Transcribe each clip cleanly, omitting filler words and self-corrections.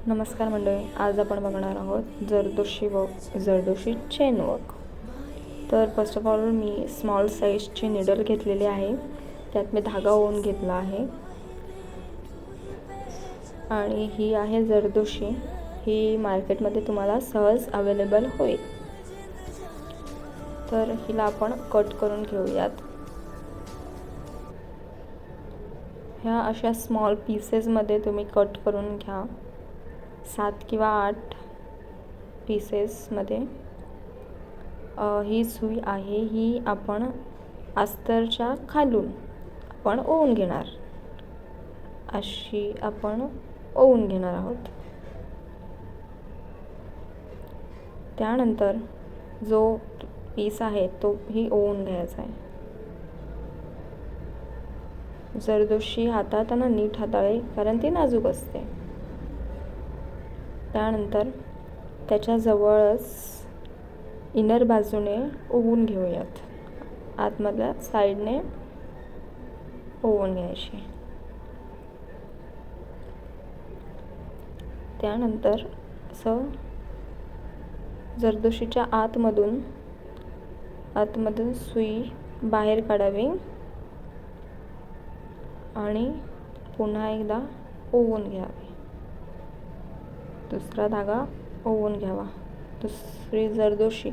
नमस्कार मंडळी, आज आपण बघणार आहोत जरदोशी चेन वर्क। तर first of all me small साईजची निडल घेतलेली आहे, त्यात मी धागा ओवून घेतला आहे आणि ही आहे जरदोशी। ही मार्केटमध्ये तुम्हाला सहज अवेलेबल होईल। तर हिला आपण कट करून घेऊयात। ह्या अशा स्मॉल पीसेसमध्ये तुम्ही कट करून घ्या, 7 किंवा 8 पीसेसमध्ये। ही सुई आहे, ही आपण अस्तरच्या खालून आपण ओवून घेणार, अशी आपण ओवून घेणार आहोत। त्यानंतर जो पीस आहे तो ही ओवून घ्यायचा आहे। जरदोशी हाताळताना नीट हाताळावी, कारण ती नाजूक असते। त्यानंतर त्याच्या जवळच इनर बाजूने ओवून घेऊयात, आतमधल्या साईडने ओवून घ्यायची। त्यानंतर असं जरदोशीच्या आतमधून सुई बाहेर काढावी आणि पुन्हा एकदा ओवून घ्यावे। दुसरा धागा ओवून घ्यावा, दुसरी जरदोशी।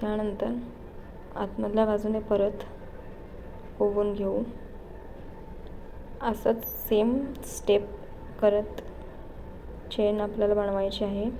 त्यानंतर आतमधल्या बाजूने परत ओवून घेऊ। असंच सेम स्टेप करत चेन आपल्याला बनवायची आहे।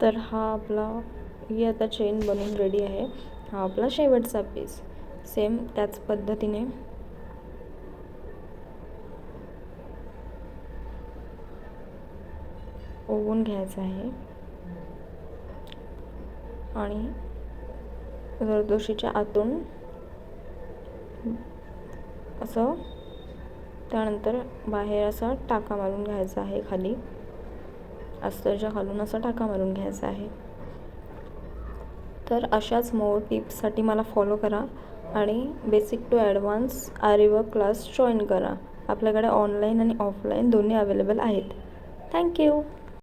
तर ही आता चेन बनवून रेडी आहे। हा आपला शेवटचा पीस सेम त्याच पद्धतीने ओवून घ्यायचा आहे आणि जरदोशीच्या आतून असं, त्यानंतर बाहेर असा टाका मारून घ्यायचा आहे, खाली अस्तरच्या खालून असा टाका मारून घ्यायचा आहे। तर अशाच मोर टिप्ससाठी मला फॉलो करा आणि बेसिक टू ॲडव्हान्स आरी वर्क क्लास जॉईन करा। आपल्याकडे ऑनलाईन आणि ऑफलाईन दोन्ही अवेलेबल आहेत। थँक्यू।